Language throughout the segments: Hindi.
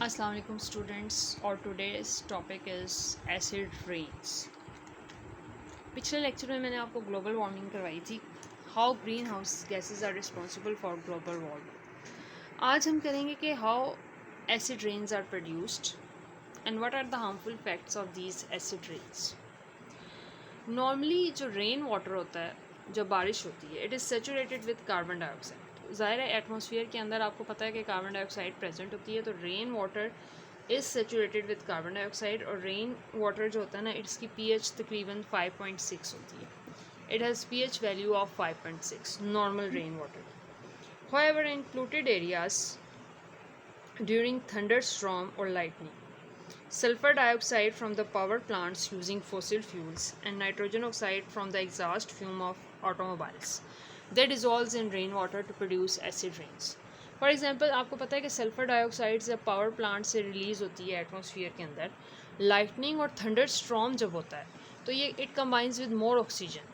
Assalamu alaikum students, और today's topic is acid rains। पिछले लेक्चर में मैंने आपको ग्लोबल वार्मिंग करवाई थी, how green house gases are responsible for global warming. आज हम करेंगे कि how acid rains are produced and what are the harmful effects of these acid rains. Normally जो रेन वाटर होता है, जब बारिश होती है, it is saturated with carbon dioxide. ज़ाहिर है एटमॉस्फेयर के अंदर आपको पता है कि कार्बन डाइऑक्साइड प्रेजेंट होती है, तो rain water is saturated with carbon dioxide. और रेन वाटर जो होता है ना, इसकी पीएच तकरीबन 5.6 होती है। It has pH value of 5.6 normal rain water. However, in polluted areas during thunderstorm or lightning, sulfur dioxide from the power plants using fossil fuels and nitrogen oxide from the exhaust fume of automobiles, they dissolves in rainwater to produce acid rains. For example आपको पता है कि सल्फर डाइऑक्साइड जब पावर प्लांट से रिलीज़ होती है एटमॉस्फेयर के अंदर, लाइटनिंग और थंडर स्ट्रॉम जब होता है, तो ये it combines with more oxygen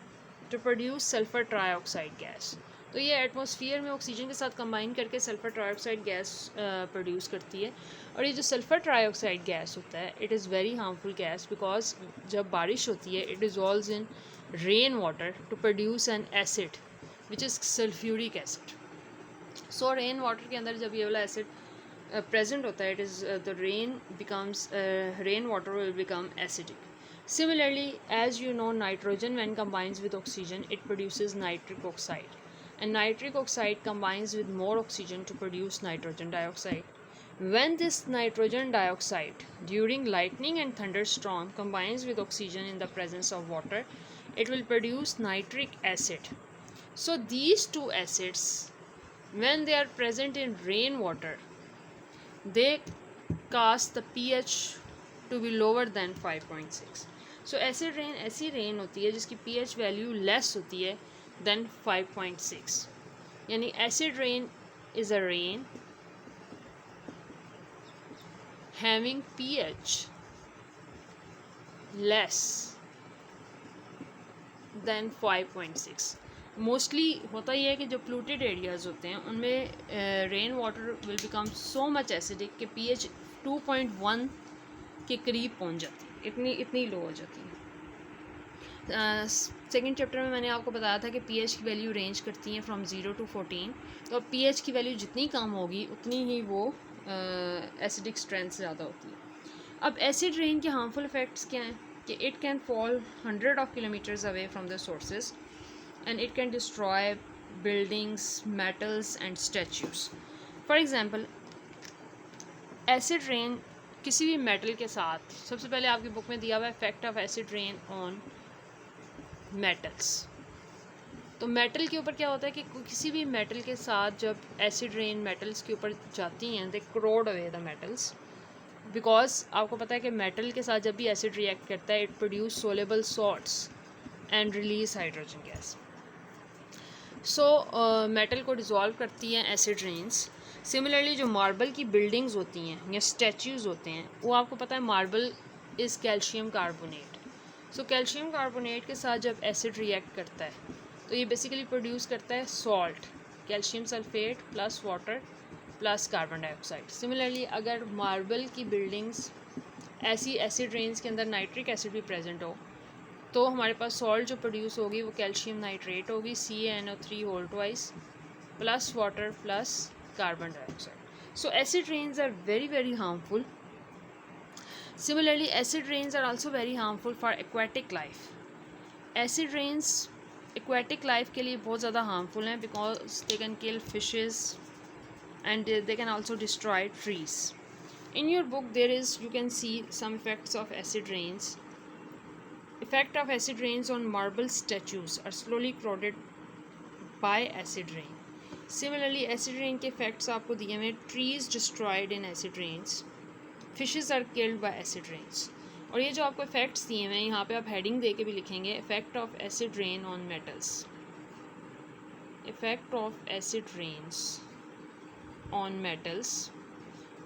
to produce sulphur trioxide gas. तो ये एटमॉस्फेयर में ऑक्सीजन के साथ कंबाइन करके सल्फर ट्राईऑक्साइड गैस प्रोड्यूस करती है। और ये जो सल्फर ट्राईऑक्साइड गैस होता है, it is very harmful gas because जब बारिश होती है, it dissolves in rain water to produce an acid which is sulphuric acid. So rain water के अंदर जब ये वाला एसिड प्रेजेंट होता है, it is the rain becomes rain water will become acidic. Similarly, as you know, nitrogen when combines with oxygen, it produces nitric oxide. And nitric oxide combines with more oxygen to produce nitrogen dioxide. When this nitrogen dioxide during lightning and thunderstorm combines with oxygen in the presence of water, it will produce nitric acid. So these two acids, when they are present in rainwater, they cause the pH to be lower than 5.6. So acid rain ऐसी रेन होती है जिसकी पीएच वैल्यू लेस होती है देन 5.6। यानी acid rain is a rain having pH less than 5.6। Mostly होता ही है कि जो पोल्यूटेड एरियाज़ होते हैं उनमें rain water will become so much acidic कि पीएच 2.1 के करीब पहुंच जाती है, इतनी लो हो जाती है। सेकेंड चैप्टर में मैंने आपको बताया था कि पीएच की वैल्यू रेंज करती हैं फ्रॉम 0 to 14। तो अब पीएच की वैल्यू जितनी कम होगी उतनी ही वो एसिडिक स्ट्रेंथ ज़्यादा होती है। अब एसिड रेन के हार्मफुल इफेक्ट्स क्या हैं कि it can fall 100 of kilometers away from the sources and it can destroy buildings, metals and statues. For example, acid rain किसी भी मेटल के साथ, सबसे पहले आपकी बुक में दिया हुआ है effect of acid rain on metals. तो मेटल के ऊपर क्या होता है कि किसी भी मेटल के साथ जब एसिड रेन मेटल्स के ऊपर जाती हैं, दे क्रोड अवे द मेटल्स। बिकॉज आपको पता है कि मेटल के साथ जब भी एसिड रिएक्ट करता है, it produce soluble salts and release hydrogen gas. So metal को डिज़ोल्व करती हैं एसिड रेन्स। सिमिलरली जो मार्बल की बिल्डिंग्स होती हैं या स्टैचूज़ होते हैं, वो आपको पता है marble is calcium carbonate. So calcium carbonate के साथ जब एसिड रिएक्ट करता है, तो ये बेसिकली प्रोड्यूस करता है salt, calcium sulphate plus water plus carbon dioxide. Similarly अगर मार्बल की बिल्डिंग्स ऐसी एसिड रेन्स के अंदर नाइट्रिक एसिड भी प्रेजेंट हो, तो हमारे पास सॉल्ट जो प्रोड्यूस होगी वो कैल्शियम नाइट्रेट होगी, CaNO3 whole twice plus water plus carbon dioxide. So acid rains are very very harmful. Similarly, acid rains are also very harmful for aquatic life. Acid rains aquatic life के लिए बहुत ज़्यादा harmful हैं because they can kill fishes and they can also destroy trees. In your book there is, you can see some effects of acid rains. Effect of acid rains on marble statues are slowly corroded by acid rain. Similarly, acid rain के effects आपको दिए हुए, trees destroyed in acid rains, fishes are killed by acid rains. और ये जो आपको इफेक्ट्स दिए हुए हैं, यहाँ पे आप हेडिंग दे के भी लिखेंगे effect of acid rain on metals, effect of acid rains on metals,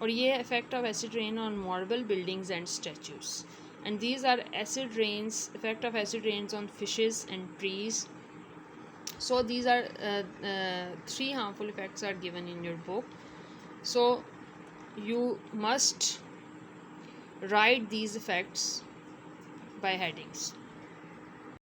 और ये effect of acid rain on marble buildings and statues, and these are acid rains, effect of acid rains on fishes and trees. So these are 3 harmful effects are given in your book. So You must write these effects by headings.